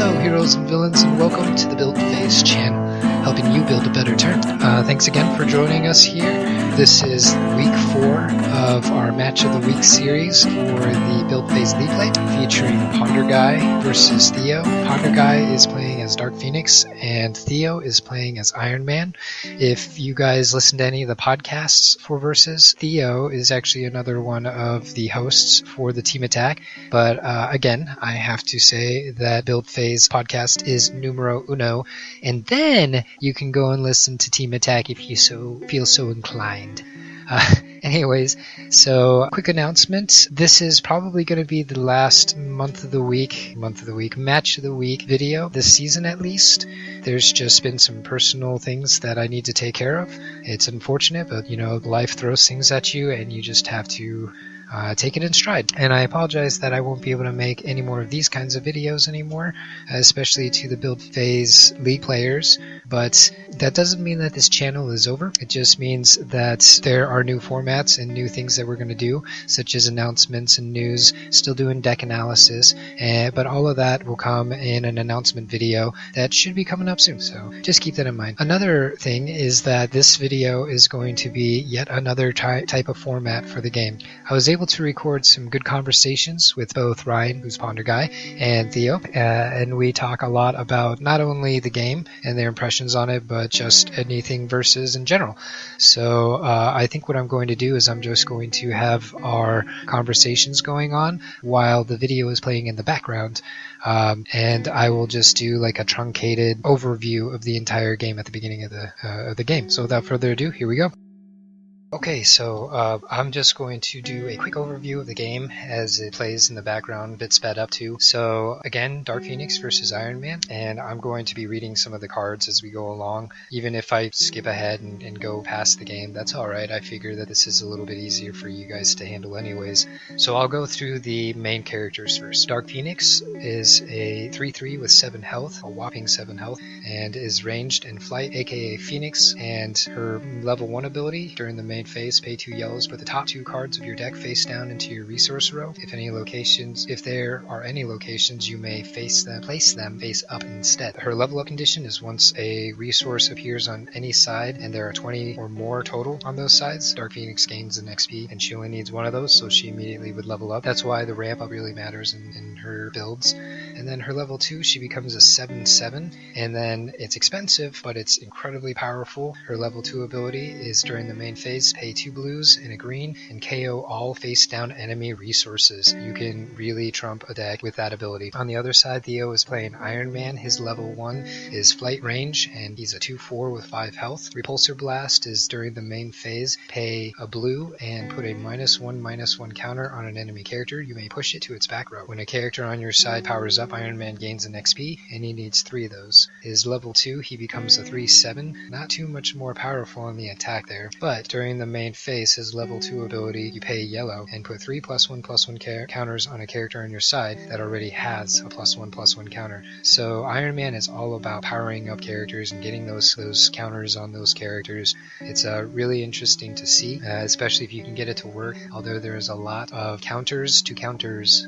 Hello, heroes and villains, and welcome to the Build Phase channel, helping you build a better turn. Thanks again for joining us here. This is week 4 of our Match of the Week series for the Build Phase League Play, featuring Ponderguy versus The0. Ponderguy is playing as Dark Phoenix, and The0 is playing as Iron Man. If you guys listen to any of the podcasts for Versus, The0 is actually another one of the hosts for the Team Attack. But again, I have to say that Build Phase podcast is numero uno, and then you can go and listen to Team Attack if you feel so inclined. Anyways, so quick announcement. This is probably going to be the last match of the week video this season at least. There's just been some personal things that I need to take care of. It's unfortunate, but life throws things at you and you just have to take it in stride. And I apologize that I won't be able to make any more of these kinds of videos anymore, especially to the Build Phase League players, but that doesn't mean that this channel is over. It just means that there are new formats and new things that we're going to do, such as announcements and news, still doing deck analysis, but all of that will come in an announcement video that should be coming up soon, so just keep that in mind. Another thing is that this video is going to be yet another type of format for the game. I was able to record some good conversations with both Ryan, who's Ponderguy, and The0, and we talk a lot about not only the game and their impressions on it, but just anything Versus in general. So I think what I'm going to do is I'm just going to have our conversations going on while the video is playing in the background, and I will just do like a truncated overview of the entire game at the beginning of the game. So without further ado, here we go. Okay, so I'm just going to do a quick overview of the game as it plays in the background, a bit sped up too. So again, Dark Phoenix versus Iron Man, and I'm going to be reading some of the cards as we go along. Even if I skip ahead and go past the game, that's alright. I figure that this is a little bit easier for you guys to handle anyways. So I'll go through the main characters first. Dark Phoenix is a 3/3 with 7 health, a whopping 7 health, and is ranged in flight, aka Phoenix, and her level 1 ability during the main phase, pay 2 yellows, put the top 2 cards of your deck face down into your resource row. If there are any locations, you may place them face up instead. Her level up condition is once a resource appears on any side and there are 20 or more total on those sides, Dark Phoenix gains an XP, and she only needs one of those, so she immediately would level up. That's why the ramp up really matters in her builds. And then her level 2, she becomes a 7/7, and then it's expensive, but it's incredibly powerful. Her level 2 ability is during the main phase, pay 2 blues and a green and KO all face down enemy resources. You can really trump a deck with that ability. On the other side, The0 is playing Iron Man. His level 1 is flight range, and he's a 2/4 with 5 health. Repulsor Blast is during the main phase, pay a blue and put a -1/-1 counter on an enemy character. You may push it to its back row. When a character on your side powers up, Iron Man gains an XP, and he needs 3 of those. His level 2, he becomes a 3/7. Not too much more powerful on the attack there, but during the main phase, his level 2 ability, you pay yellow and put 3 +1/+1 counters on a character on your side that already has a +1/+1 counter. So Iron Man is all about powering up characters and getting those counters on those characters. It's really interesting to see, especially if you can get it to work, although there is a lot of counters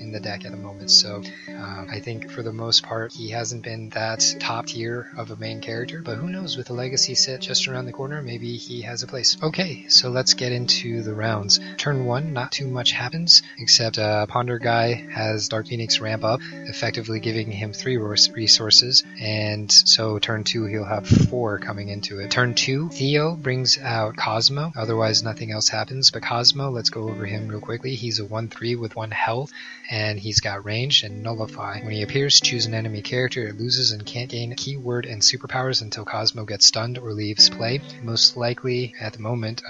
in the deck at the moment. So I think for the most part he hasn't been that top tier of a main character, but who knows, with the legacy set just around the corner, maybe he has a place. Okay, so let's get into the rounds. Turn 1, not too much happens, except Ponderguy has Dark Phoenix ramp up, effectively giving him 3 resources, and so turn 2 he'll have 4 coming into it. Turn 2, The0 brings out Cosmo, otherwise nothing else happens, but Cosmo, let's go over him real quickly. He's a 1/3 with 1 health, and he's got range and nullify. When he appears, choose an enemy character. It loses and can't gain keyword and superpowers until Cosmo gets stunned or leaves play. Most likely, at the moment,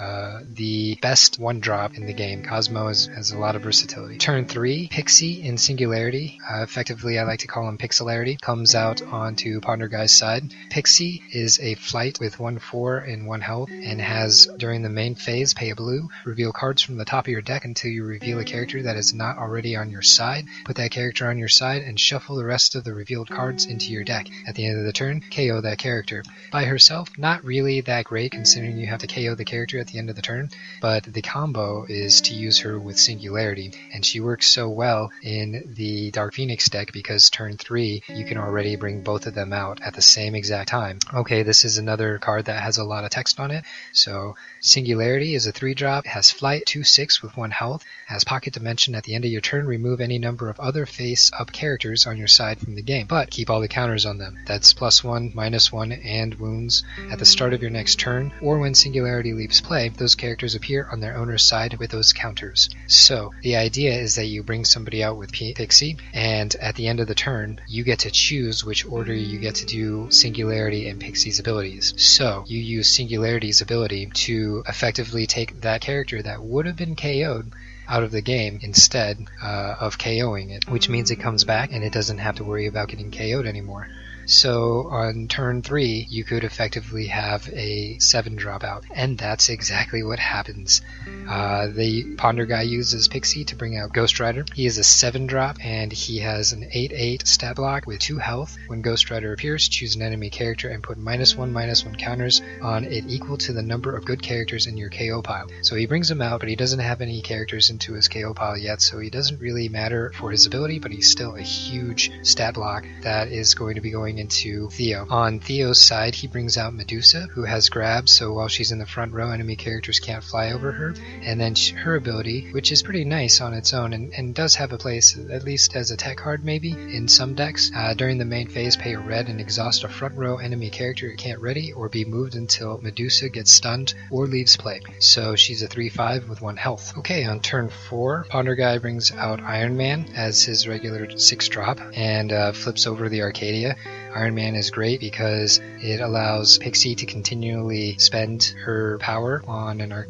the best 1-drop in the game. Cosmo has a lot of versatility. Turn 3, Pixie in Singularity, effectively I like to call him Pixelarity, comes out onto Ponderguy's side. Pixie is a flight with 1/4 and 1 health, and has, during the main phase, pay a blue, reveal cards from the top of your deck until you reveal a character that is not already on your side. Put that character on your side and shuffle the rest of the revealed cards into your deck. At the end of the turn, KO that character. By herself, not really that great, considering you have to KO the character at the end end of the turn, but the combo is to use her with Singularity, and she works so well in the Dark Phoenix deck because turn 3 you can already bring both of them out at the same exact time. Okay, this is another card that has a lot of text on it. So Singularity is a 3-drop, has flight, 2/6 with 1 health, has pocket dimension. At the end of your turn, remove any number of other face-up characters on your side from the game, but keep all the counters on them. That's +1, -1, and wounds. At the start of your next turn, or when Singularity leaves play, those characters appear on their owner's side with those counters. So the idea is that you bring somebody out with Pixie, and at the end of the turn, you get to choose which order you get to do Singularity and Pixie's abilities. So you use Singularity's ability to effectively take that character that would have been KO'd out of the game instead of KOing it, which means it comes back and it doesn't have to worry about getting KO'd anymore. So on turn 3, you could effectively have a 7-drop out, and that's exactly what happens. The Ponderguy uses Pixie to bring out Ghost Rider. He is a 7-drop, and he has an 8/8 stat block with 2 health. When Ghost Rider appears, choose an enemy character and put -1/-1 counters on it equal to the number of good characters in your KO pile. So he brings him out, but he doesn't have any characters into his KO pile yet, so he doesn't really matter for his ability, but he's still a huge stat block that is going to be going into Theo. On Theo's side, he brings out Medusa, who has grab, so while she's in the front row, enemy characters can't fly over her. And then her ability, which is pretty nice on its own and does have a place, at least as a tech card maybe, in some decks. During the main phase, pay a red and exhaust a front row enemy character it can't ready or be moved until Medusa gets stunned or leaves play. So she's a 3/5 with 1 health. Okay, on turn 4, Ponderguy brings out Iron Man as his regular 6-drop and flips over the Arcadia. Iron Man is great because it allows Pixie to continually spend her power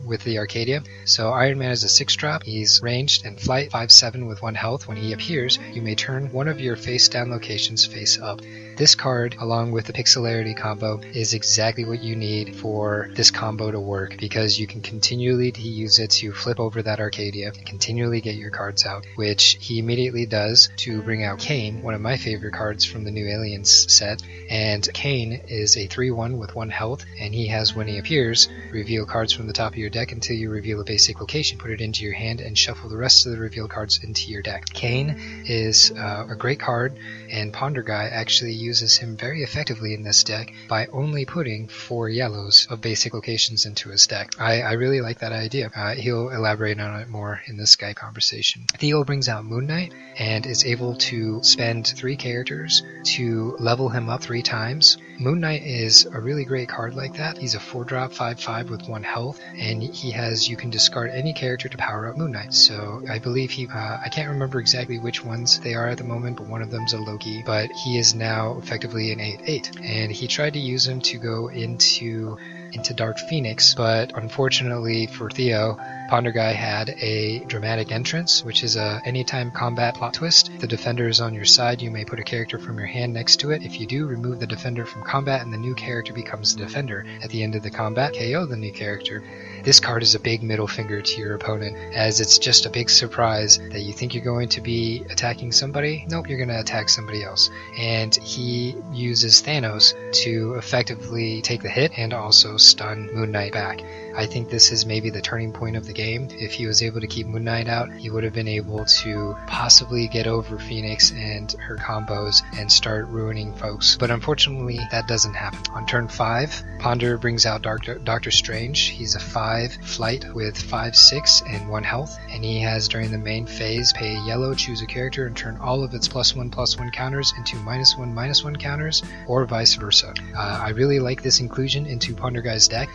with the Arcadia. So Iron Man is a 6-drop. He's ranged and flight, 5/7 with 1 health. When he appears, you may turn one of your face-down locations face up. This card, along with the Pixelarity combo, is exactly what you need for this combo to work, because you can continually use it to flip over that Arcadia and continually get your cards out, which he immediately does to bring out Kane, one of my favorite cards from the new Aliens set. And Kane is a 3/1 with 1 health, and he has, when he appears, reveal cards from the top of your deck until you reveal a basic location, put it into your hand, and shuffle the rest of the revealed cards into your deck. Kane is a great card, and Ponderguy actually uses him very effectively in this deck by only putting 4 yellows of basic locations into his deck. I really like that idea. He'll elaborate on it more in the Skype conversation. Theo brings out Moon Knight and is able to spend 3 characters to level him up 3 times. Moon Knight is a really great card like that. He's a 4-drop, 5/5 with 1 health, and you can discard any character to power up Moon Knight. So I believe I can't remember exactly which ones they are at the moment, but one of them's a Loki, but he is now effectively an 8/8, and he tried to use him to go into Dark Phoenix, but unfortunately for Theo, Ponderguy had a dramatic entrance, which is a anytime combat plot twist. The defender is on your side, you may put a character from your hand next to it. If you do, remove the defender from combat and the new character becomes the defender. At the end of the combat, KO the new character. This card is a big middle finger to your opponent, as it's just a big surprise that you think you're going to be attacking somebody. Nope, you're going to attack somebody else. And he uses Thanos to effectively take the hit and also stun Moon Knight back. I think this is maybe the turning point of the game. If he was able to keep Moon Knight out, he would have been able to possibly get over Phoenix and her combos and start ruining folks. But unfortunately, that doesn't happen. On turn 5, Ponder brings out Doctor Strange. He's a 5 flight with 5/6 and 1 health, and he has, during the main phase, pay a yellow, choose a character, and turn all of its +1/+1 counters into -1/-1 counters, or vice versa. I really like this inclusion into Ponderguy's deck.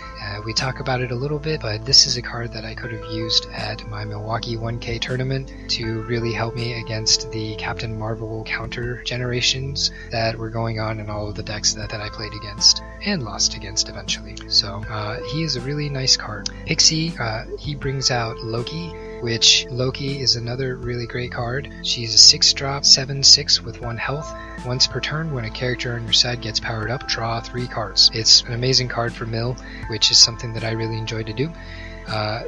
We talk about it a little bit, but this is a card that I could have used at my Milwaukee 1K tournament to really help me against the Captain Marvel counter generations that were going on in all of the decks that I played against and lost against eventually. So he is a really nice card. Pixie, he brings out Loki, which Loki is another really great card. She's a 6-drop, 7/6 with 1 health. Once per turn, when a character on your side gets powered up, draw 3 cards. It's an amazing card for mill, which is something that I really enjoy to do.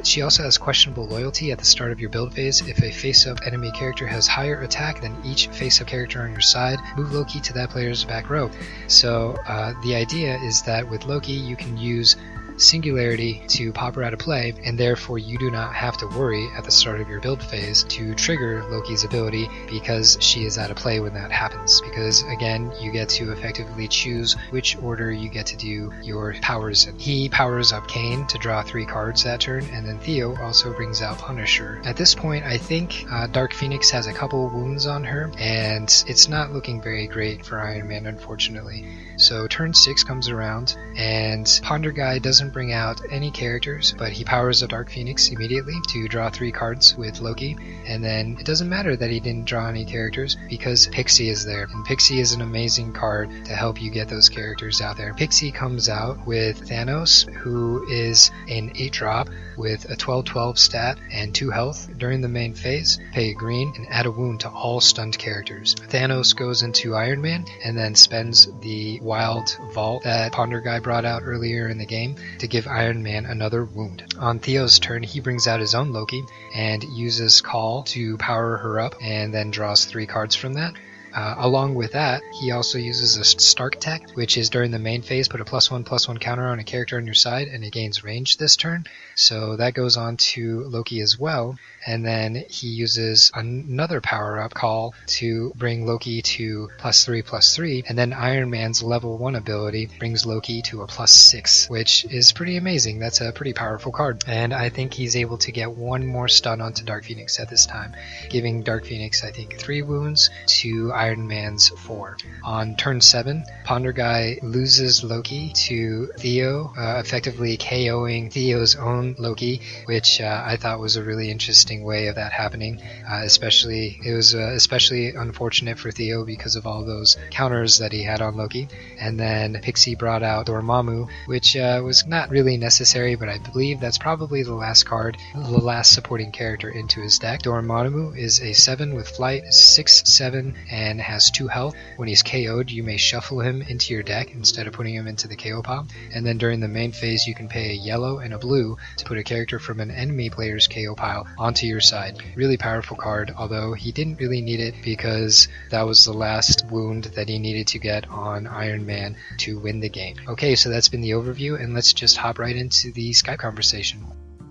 She also has questionable loyalty at the start of your build phase. If a face-up enemy character has higher attack than each face-up character on your side, move Loki to that player's back row. So the idea is that with Loki, you can use Singularity to pop her out of play, and therefore you do not have to worry at the start of your build phase to trigger Loki's ability because she is out of play when that happens. Because again, you get to effectively choose which order you get to do your powers in. He powers up Kane to draw 3 cards that turn, and then Theo also brings out Punisher. At this point, I think Dark Phoenix has a couple wounds on her, and it's not looking very great for Iron Man, unfortunately. So turn 6 comes around, and Ponderguy doesn't bring out any characters, but he powers up Dark Phoenix immediately to draw 3 cards with Loki, and then it doesn't matter that he didn't draw any characters because Pixie is there, and Pixie is an amazing card to help you get those characters out there. Pixie comes out with Thanos, who is an 8-drop with a 12/12 stat and 2 health. During the main phase, pay a green and add a wound to all stunned characters. Thanos goes into Iron Man and then spends the wild vault that Ponderguy brought out earlier in the game to give Iron Man another wound. On Theo's turn, he brings out his own Loki and uses Call to power her up and then draws 3 cards from that. Along with that, he also uses a Stark tech, which is during the main phase, put a +1/+1 counter on a character on your side, and it gains range this turn. So that goes on to Loki as well. And then he uses another power-up, Call, to bring Loki to +3/+3. And then Iron Man's level 1 ability brings Loki to a +6, which is pretty amazing. That's a pretty powerful card. And I think he's able to get 1 more stun onto Dark Phoenix at this time, giving Dark Phoenix, I think, 3 wounds to Iron Man's 4. On turn 7, Ponderguy loses Loki to Theo, effectively KOing Theo's own Loki, which I thought was a really interesting way of that happening. It was especially unfortunate for Theo because of all those counters that he had on Loki. And then Pixie brought out Dormammu, which was not really necessary, but I believe that's probably the last card, the last supporting character into his deck. Dormammu is a 7 with flight, 6/7, and has 2 health. When he's KO'd, you may shuffle him into your deck instead of putting him into the KO pile. And then during the main phase, you can pay a yellow and a blue to put a character from an enemy player's KO pile onto your side. Really powerful card, although he didn't really need it because that was the last wound that he needed to get on Iron Man to win the game. Okay, so that's been the overview, and let's just hop right into the Skype conversation.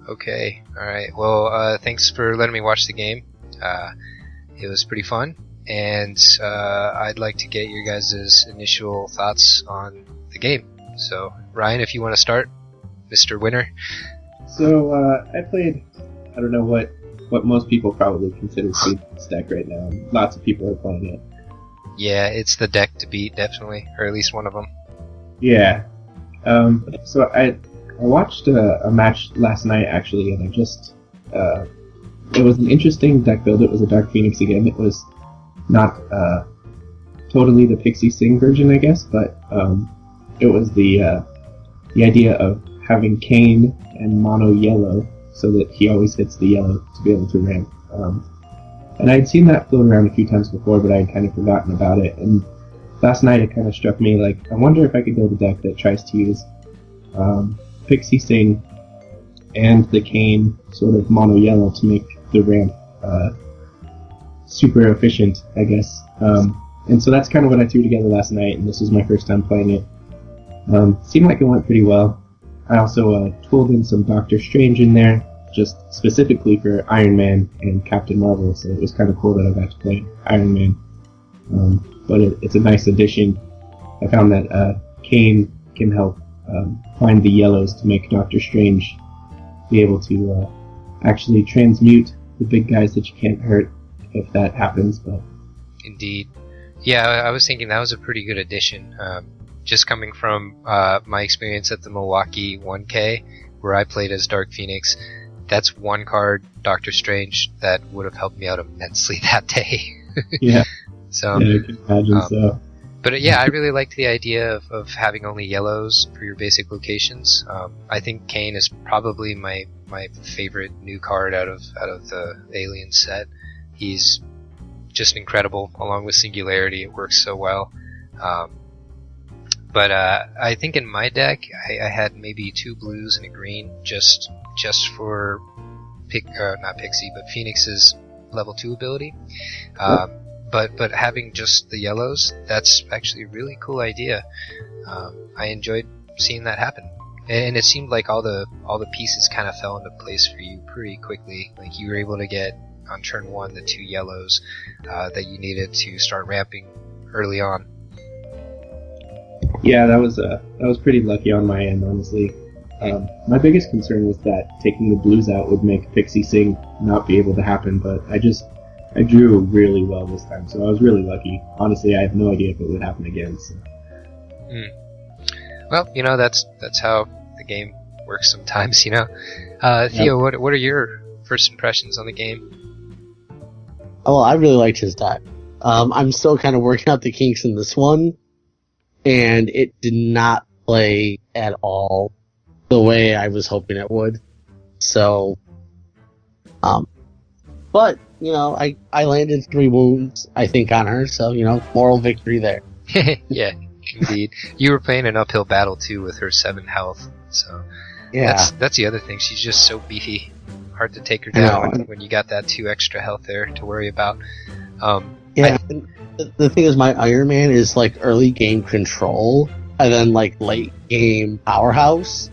Okay, alright. Well, thanks for letting me watch the game. It was pretty fun, and I'd like to get your guys' initial thoughts on the game. So, Ryan, if you want to start, Mr. Winner. So, I played, I don't know what most people probably consider this deck right now. Lots of people are playing it. Yeah, it's the deck to beat, definitely, or at least one of them. Yeah. So I watched a match last night, actually, and it was an interesting deck build. It was a Dark Phoenix again. It was not totally the Pixie Sing version, I guess, but it was the idea of having Kane and mono yellow so that he always hits the yellow to be able to ramp. And I'd seen that float around a few times before, but I had kind of forgotten about it. And last night it kind of struck me, like, I wonder if I could build a deck that tries to use Pixie Sing and the Kane sort of mono yellow to make the ramp super efficient, I guess. And so that's kind of what I threw together last night, and this was my first time playing it. Seemed like it went pretty well. I also tooled in some Doctor Strange in there, just specifically for Iron Man and Captain Marvel, so it was kind of cool that I got to play Iron Man. But it's a nice addition. I found that Kane can help find the yellows to make Doctor Strange be able to actually transmute the big guys that you can't hurt if that happens. But Indeed. Yeah, I was thinking that was a pretty good addition. Just coming from my experience at the Milwaukee 1K, where I played as Dark Phoenix, that's one card, Doctor Strange, that would have helped me out immensely that day. Yeah. So, yeah, I can imagine so. But yeah, I really liked the idea of having only yellows for your basic locations. I think Kane is probably my favorite new card out of the Alien set. He's just incredible, along with Singularity. It works so well. But I think in my deck, I had maybe 2 blues and a green, just for not Pixie, but Phoenix's level 2 ability. But having just the yellows, that's actually a really cool idea. I enjoyed seeing that happen. And it seemed like all the pieces kind of fell into place for you pretty quickly. Like you were able to get on turn 1 the 2 yellows that you needed to start ramping early on. Yeah, that was pretty lucky on my end, honestly. My biggest concern was that taking the blues out would make Pixie Sing not be able to happen, but I drew really well this time, so I was really lucky. Honestly, I have no idea if it would happen again. So. Well, that's how the game works sometimes, Theo, yep. What are your first impressions on the game? Oh, I really liked his deck. I'm still kind of working out the kinks in this one, and it did not play at all the way I was hoping it would. So, but, I landed 3 wounds, I think, on her, so, moral victory there. Yeah, indeed. You were playing an uphill battle, too, with her 7 health, so yeah. That's the other thing. She's just so beefy. Hard to take her down when you got that 2 extra health there to worry about. The thing is, my Iron Man is, like, early game control, and then, like, late game powerhouse.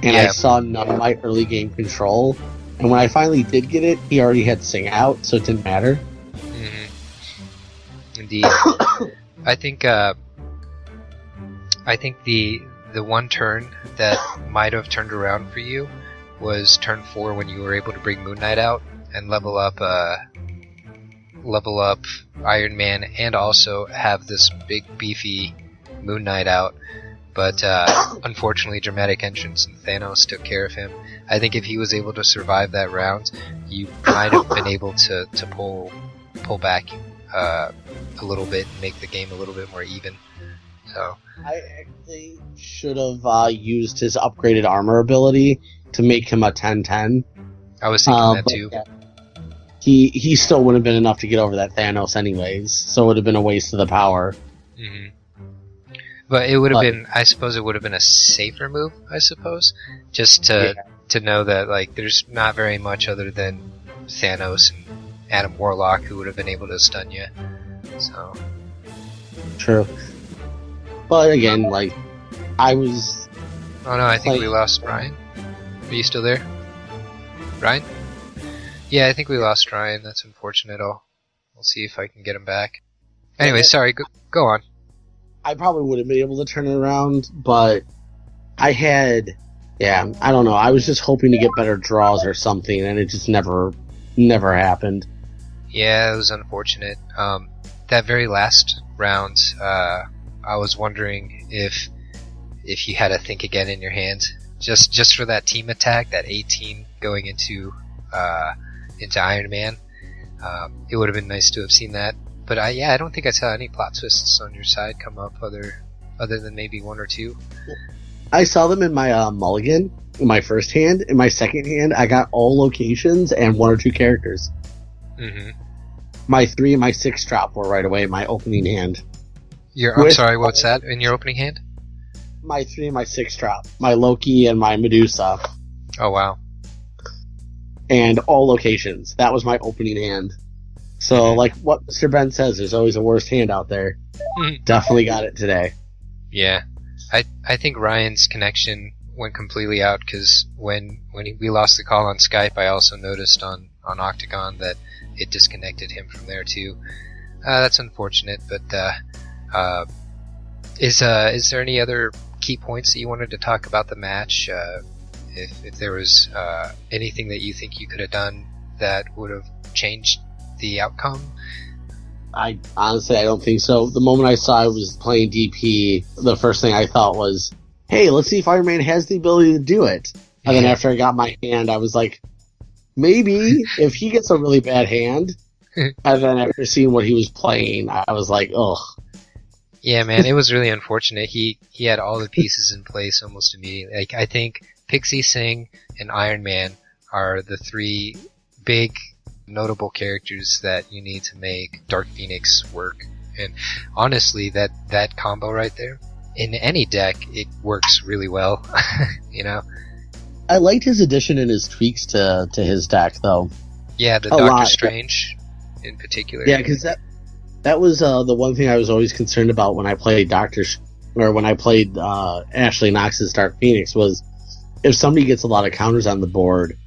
And I saw none of my early game control. And when I finally did get it, he already had Sing out, so it didn't matter. Mm-hmm. Indeed. I think the one turn that might have turned around for you was turn 4 when you were able to bring Moon Knight out and level up Iron Man and also have this big beefy Moon Knight out. But unfortunately, dramatic entrance and Thanos took care of him. I think if he was able to survive that round, you might have been able to pull back a little bit and make the game a little bit more even. So I actually should have used his upgraded armor ability to make him a 10-10. I was thinking that too. Yeah, he still wouldn't have been enough to get over that Thanos anyways, so it would have been a waste of the power. Mm-hmm. But it would have been, I suppose it would have been a safer move, I suppose. Just to know that, like, there's not very much other than Thanos and Adam Warlock who would have been able to stun you. So. True. But again, like, I was... Oh no, I think we lost Ryan. Are you still there? Ryan? Yeah, I think we lost Ryan. That's unfortunate. We'll see if I can get him back. Anyway, sorry, go on. I probably would have been able to turn it around, but I don't know. I was just hoping to get better draws or something, and it just never happened. Yeah, it was unfortunate. That very last round, I was wondering if you had a think again in your hand, just for that team attack, that 18 going into Iron Man. It would have been nice to have seen that. But I don't think I saw any plot twists on your side come up other than maybe 1 or 2. I saw them in my mulligan, in my first hand. In my second hand, I got all locations and 1 or 2 characters. Mm-hmm. My 3 and my 6 drop were right away in my opening hand. I'm sorry, what's that in your opening hand? My 3 and my 6 drop. My Loki and my Medusa. Oh, wow. And all locations. That was my opening hand. So, like what Mr. Ben says, there's always a worst hand out there. Definitely got it today. Yeah. I think Ryan's connection went completely out, because when we lost the call on Skype, I also noticed on OCTGN that it disconnected him from there too. That's unfortunate, but is there any other key points that you wanted to talk about the match? If there was anything that you think you could have done that would have changed the outcome? I don't think so. The moment I saw I was playing DP, the first thing I thought was, hey, let's see if Iron Man has the ability to do it. And then after I got my hand, I was like, maybe if he gets a really bad hand. And then after seeing what he was playing, I was like, ugh. Yeah, man, it was really unfortunate. He had all the pieces in place almost immediately. Like, I think Pixie Sing and Iron Man are the 3 big notable characters that you need to make Dark Phoenix work. And honestly, that combo right there, in any deck, it works really well. I liked his addition and his tweaks to his deck, though. Yeah, the Doctor Strange in particular. Yeah, because that was the one thing I was always concerned about when I played or when I played Ashley Knox's Dark Phoenix, was if somebody gets a lot of counters on the board,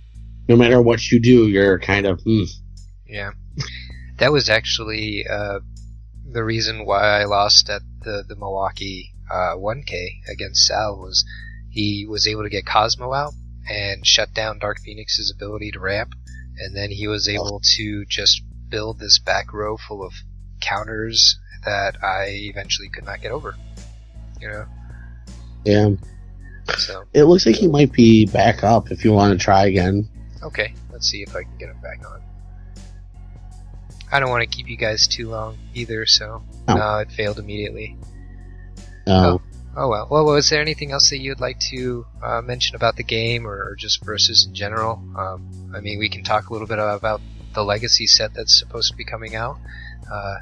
no matter what you do, you're kind of, Yeah. That was actually the reason why I lost at the Milwaukee 1K against Sal, was he was able to get Cosmo out and shut down Dark Phoenix's ability to ramp, and then he was able to just build this back row full of counters that I eventually could not get over. You know? Yeah. So It looks like he might be back up if you want to try again. okay, let's see if I can get him back on. I don't want to keep you guys too long either, so no, it failed immediately. Oh. Oh well. Well, was there anything else that you'd like to mention about the game, or just Versus in general? I mean, we can talk a little bit about the Legacy set that's supposed to be coming out.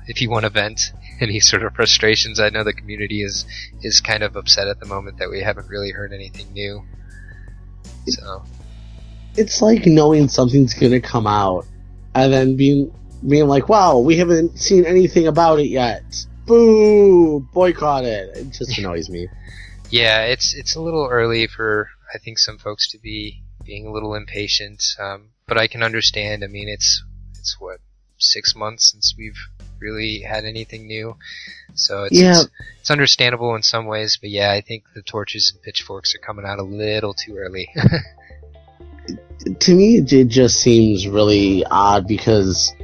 If you want to vent any sort of frustrations, I know the community is kind of upset at the moment that we haven't really heard anything new. So It's like knowing something's going to come out, and then being like, wow, we haven't seen anything about it yet. Boo! Boycott it. It just annoys me. yeah, it's a little early for, I think, some folks to be being a little impatient, but I can understand. I mean, it's what, 6 months since we've really had anything new, so it's understandable in some ways. But yeah, I think the torches and pitchforks are coming out a little too early. To me, it just seems really odd because,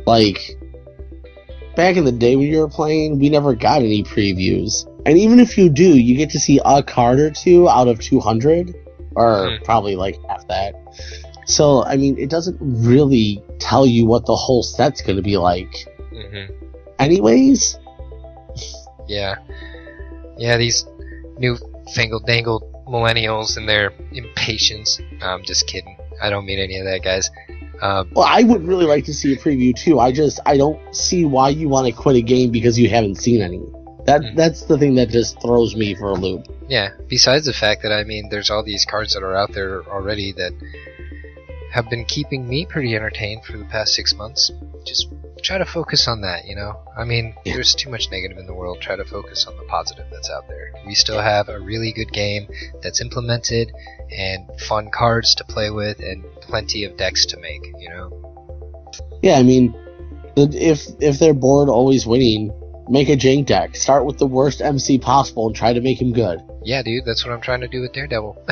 like, back in the day when you were playing, we never got any previews. And even if you do, you get to see a card or two out of 200, or probably like half that. So, I mean, it doesn't really tell you what the whole set's going to be like. Mm-hmm. Anyways? Yeah, these new fangled dangled millennials and their impatience. No, I'm just kidding. I don't mean any of that, guys. Well, I would really like to see a preview too. I don't see why you want to quit a game because you haven't seen any. That's the thing that just throws me for a loop. Yeah, besides the fact that, I mean, there's all these cards that are out there already that have been keeping me pretty entertained for the past 6 months. Just try to focus on that, you know? I mean, there's too much negative in the world. Try to focus on the positive that's out there. We still have a really good game that's implemented, and fun cards to play with, and plenty of decks to make, you know? Yeah, I mean, if they're bored always winning, make a jank deck. Start with the worst MC possible and try to make him good. Yeah, dude, that's what I'm trying to do with Daredevil.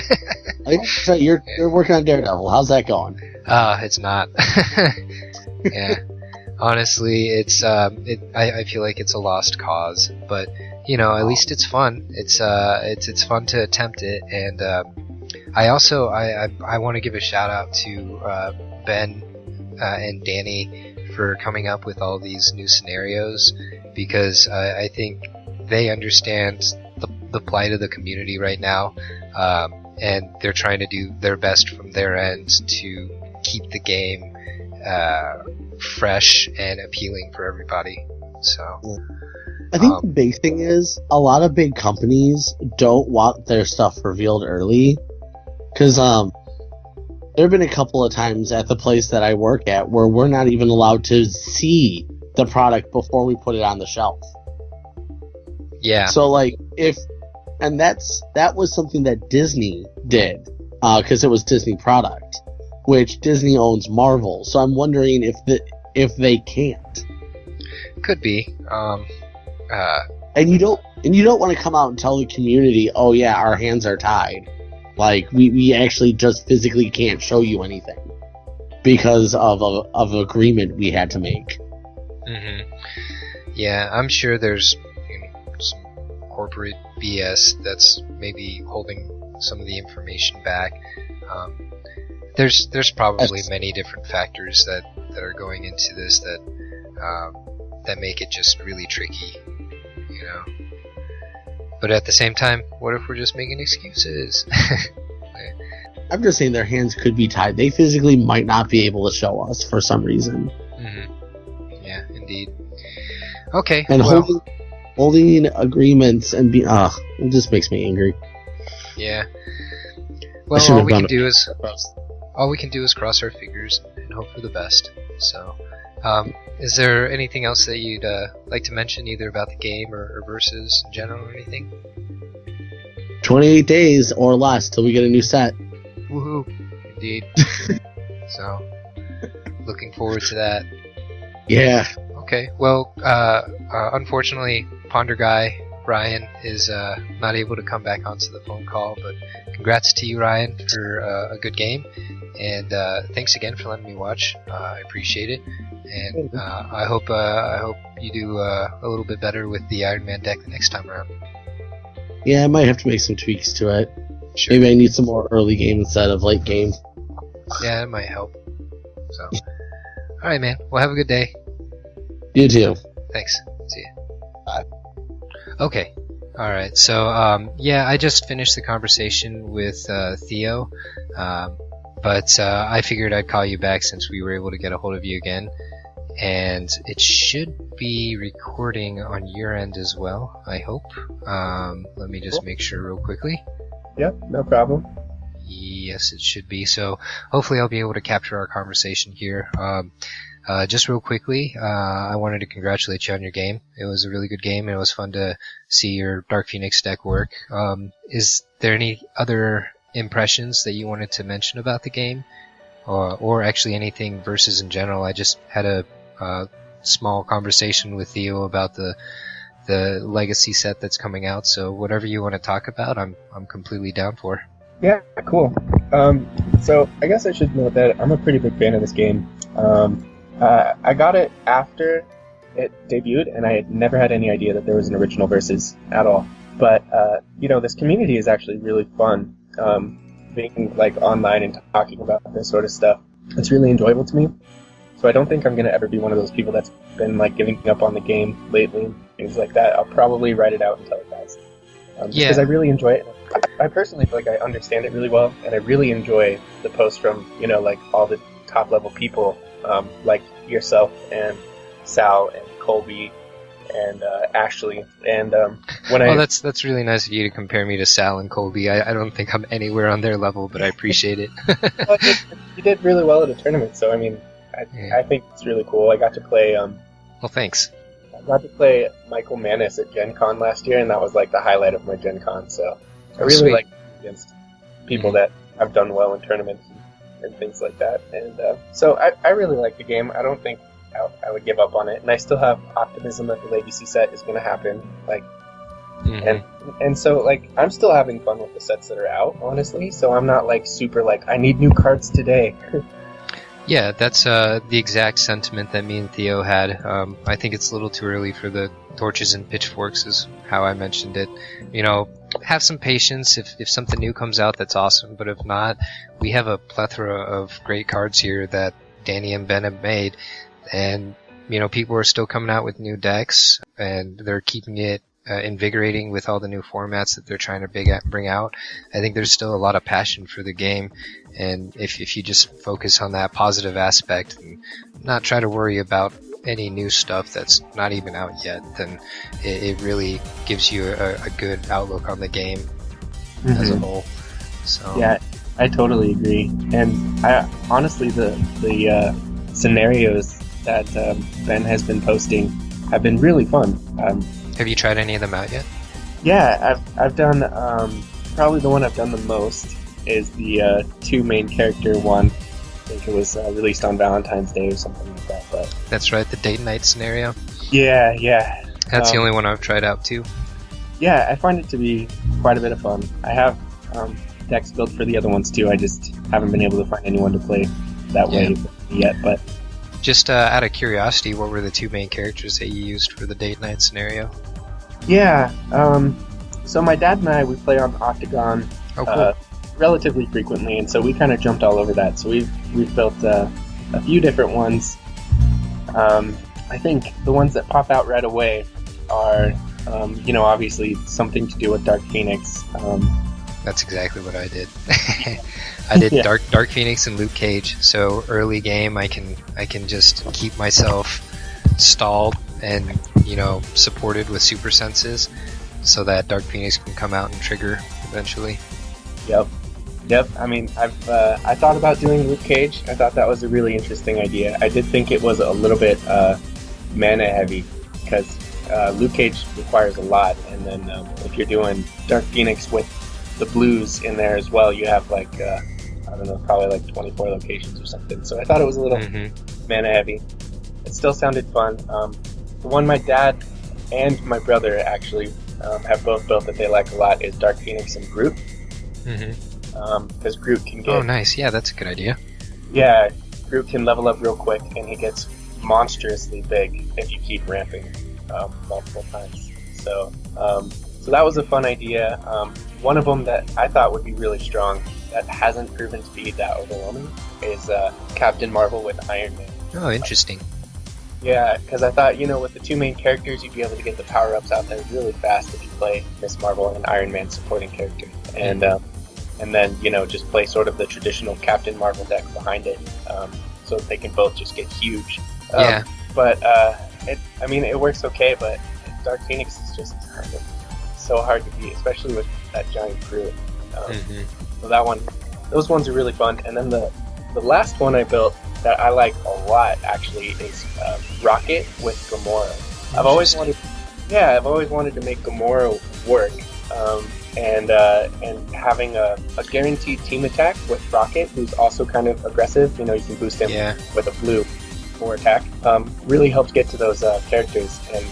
So you're working on Daredevil. How's that going? It's not. Yeah. Honestly, I feel like it's a lost cause, but you know, at least it's fun. It's fun to attempt it, and I also I want to give a shout out to Ben and Danny for coming up with all these new scenarios, because I think they understand the plight of the community right now, and they're trying to do their best from their end to keep the game fresh and appealing for everybody. So I think the big thing is a lot of big companies don't want their stuff revealed early, because there have been a couple of times at the place that I work at where we're not even allowed to see the product before we put it on the shelf. Yeah. So like that was something that Disney did, because it was Disney product, which Disney owns Marvel. So I'm wondering if they can't. Could be. And you don't want to come out and tell the community, oh yeah, our hands are tied. Like we actually just physically can't show you anything because of agreement we had to make. Mm-hmm. Yeah, I'm sure there's some corporate BS that's maybe holding some of the information back. There's probably many different factors that are going into this that make it just really tricky, you know. But at the same time, what if we're just making excuses? I'm just saying their hands could be tied. They physically might not be able to show us for some reason. Mm-hmm. Yeah, indeed. Okay. And holding agreements and it just makes me angry. Yeah. Well, all we can do is cross our fingers and hope for the best. So, Is there anything else that you'd like to mention, either about the game or versus in general or anything? 28 days or less till we get a new set. Woohoo! Indeed. So, looking forward to that. Yeah. Okay, well, unfortunately, Ponderguy Ryan is not able to come back onto the phone call, but congrats to you, Ryan, for a good game, and thanks again for letting me watch. I appreciate it, and I hope you do a little bit better with the Iron Man deck the next time around. Yeah, I might have to make some tweaks to it. Sure. Maybe I need some more early game instead of late game. Yeah, it might help. So, all right, man. Well, have a good day. You too. Thanks. See ya. Bye. Okay. Alright, so, yeah, I just finished the conversation with Theo, but I figured I'd call you back since we were able to get a hold of you again, and it should be recording on your end as well, I hope. Let me just make sure real quickly. Yep, no problem. Yes, it should be, so hopefully I'll be able to capture our conversation here. Just real quickly, I wanted to congratulate you on your game. It was a really good game, and it was fun to see your Dark Phoenix deck work. Is there any other impressions that you wanted to mention about the game? Or actually anything versus in general? I just had a small conversation with Theo about the Legacy set that's coming out, so whatever you want to talk about, I'm completely down for. Yeah, cool. So I guess I should note that I'm a pretty big fan of this game. I got it after it debuted, and I had never had any idea that there was an original versus at all. But, this community is actually really fun, being, online and talking about this sort of stuff. It's really enjoyable to me. So I don't think I'm going to ever be one of those people that's been, giving up on the game lately, things like that. I'll probably write it out until it dies. Because I really enjoy it. I personally feel like I understand it really well, and I really enjoy the posts from, all the top-level people, like yourself and Sal and Colby and Ashley. And that's really nice of you to compare me to Sal and Colby. I don't think I'm anywhere on their level, but I appreciate it. Well, you did really well at a tournament, so I think it's really cool. I got to play. Well, thanks. I got to play Michael Manus at Gen Con last year, and that was the highlight of my Gen Con. So I really like against people that have done well in tournaments and things like that. And so I really like the game. I don't think I would give up on it, and I still have optimism that the Legacy set is going to happen. And so I'm still having fun with the sets that are out, honestly. So I'm not super I need new cards today. Yeah, that's the exact sentiment that me and Theo had. I think it's a little too early for the torches and pitchforks, is how I mentioned it. Have some patience. If something new comes out, that's awesome. But if not, we have a plethora of great cards here that Danny and Ben have made. And, people are still coming out with new decks, and they're keeping it invigorating with all the new formats that they're trying to bring out. I think there's still a lot of passion for the game, and if you just focus on that positive aspect and not try to worry about any new stuff that's not even out yet, then it really gives you a good outlook on the game as a whole. So yeah, I totally agree. And I honestly, the scenarios that Ben has been posting have been really fun. Have you tried any of them out yet? Yeah, I've done probably the one I've done the most is the two main character one. I think it was released on Valentine's Day or something like that. But that's right, the date night scenario. Yeah. That's the only one I've tried out too. Yeah, I find it to be quite a bit of fun. I have decks built for the other ones too. I just haven't been able to find anyone to play that way yet. But just out of curiosity, what were the two main characters that you used for the date night scenario? Yeah, so my dad and I, we play on OCTGN relatively frequently, and so we kind of jumped all over that. So we've built a few different ones. I think the ones that pop out right away are, obviously something to do with Dark Phoenix. That's exactly what I did. I did Dark Phoenix and Luke Cage. So early game, I can just keep myself stalled and supported with super senses, so that Dark Phoenix can come out and trigger eventually. Yep. Yep. I mean, I thought about doing Luke Cage. I thought that was a really interesting idea. I did think it was a little bit mana heavy because Luke Cage requires a lot, and then if you're doing Dark Phoenix with the blues in there as well, you have like I don't know, probably like 24 locations or something. So I thought it was a little mana heavy. It still sounded fun. The one my dad and my brother actually have both built that they like a lot is Dark Phoenix and Groot. Because Groot can get... Oh, nice. Yeah, that's a good idea. Yeah, Groot can level up real quick, and he gets monstrously big if you keep ramping multiple times. So that was a fun idea. One of them that I thought would be really strong that hasn't proven to be that overwhelming is Captain Marvel with Iron Man. Oh, interesting. Yeah, because I thought, with the two main characters, you'd be able to get the power-ups out there really fast if you play Miss Marvel and Iron Man supporting character. And then, just play sort of the traditional Captain Marvel deck behind it, so that they can both just get huge. Yeah. But, it works okay, but Dark Phoenix is just so hard to beat, especially with that giant crew. So those ones are really fun. And then the last one I built that I like a lot, actually, is Rocket with Gamora. I've always wanted to make Gamora work, and having a guaranteed team attack with Rocket, who's also kind of aggressive. You can boost him with a blue for attack. Really helps get to those characters. And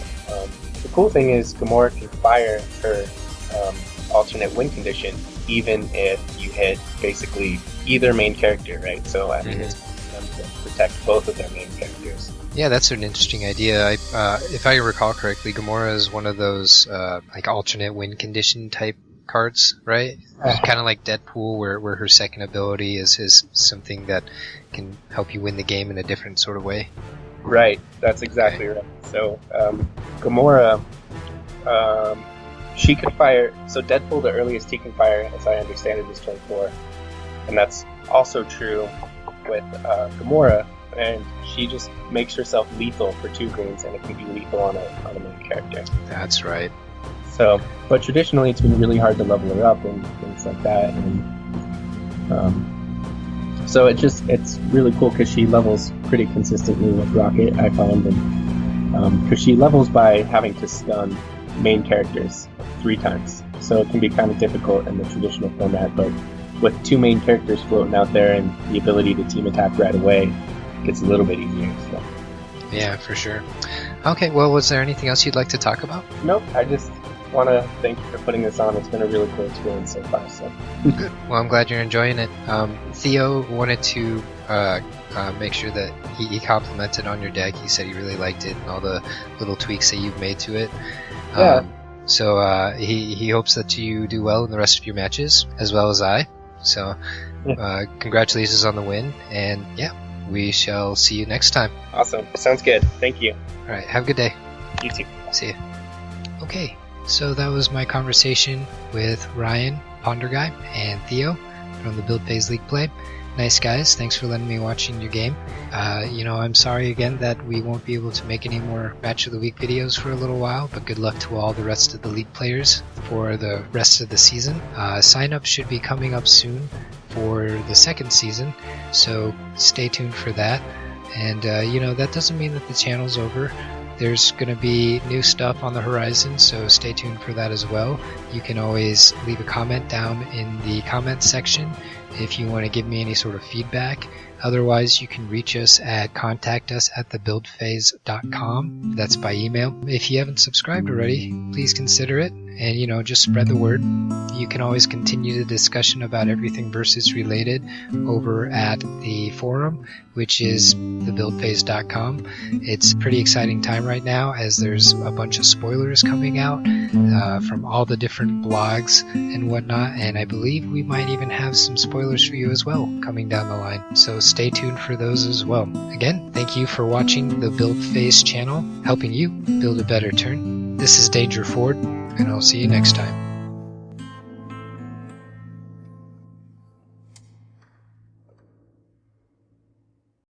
the cool thing is Gamora can fire her alternate win condition even if you hit basically either main character, right? So it's them to protect both of their main characters. Yeah, that's an interesting idea. If I recall correctly, Gamora is one of those like alternate win condition type cards, right? Kind of like Deadpool, where her second ability is something that can help you win the game in a different sort of way. Right, that's exactly right. So Gamora, she can fire. So Deadpool, the earliest he can fire, as I understand it, is turn 4, and that's also true with Gamora. And she just makes herself lethal for 2 greens, and it can be lethal on a main character. That's right. So, but traditionally, it's been really hard to level her up and things like that. And so it's really cool because she levels pretty consistently with Rocket, I find, and because she levels by having to stun main characters 3 times. So it can be kind of difficult in the traditional format, but with 2 main characters floating out there and the ability to team attack right away, it gets a little bit easier. So. Yeah, for sure. Okay, well, was there anything else you'd like to talk about? Nope, I just want to thank you for putting this on. It's been a really cool experience so far. So. Good. Well, I'm glad you're enjoying it. Theo wanted to make sure that he complimented on your deck. He said he really liked it and all the little tweaks that you've made to it. Yeah. So he hopes that you do well in the rest of your matches, as well as I. So congratulations on the win, and yeah, we shall see you next time. Awesome. Sounds good. Thank you. All right. Have a good day. You too. See you. Okay. So that was my conversation with Ryan, Ponderguy, and Theo from the Build Phase League Play. Nice guys. Thanks for letting me watch in your game. I'm sorry again that we won't be able to make any more Match of the Week videos for a little while, but good luck to all the rest of the league players for the rest of the season. Sign-up should be coming up soon for the second season, so stay tuned for that. And, that doesn't mean that the channel's over. There's going to be new stuff on the horizon, so stay tuned for that as well. You can always leave a comment down in the comments section if you want to give me any sort of feedback. Otherwise, you can reach us at contactus@thebuildphase.com. That's by email. If you haven't subscribed already, please consider it and, just spread the word. You can always continue the discussion about everything Versus related over at the forum, which is thebuildphase.com. It's a pretty exciting time right now as there's a bunch of spoilers coming out from all the different blogs and whatnot, and I believe we might even have some spoilers for you as well coming down the line. So stay tuned for those as well. Again, thank you for watching the Build Phase channel, helping you build a better turn. This is Danger Ford, and I'll see you next time.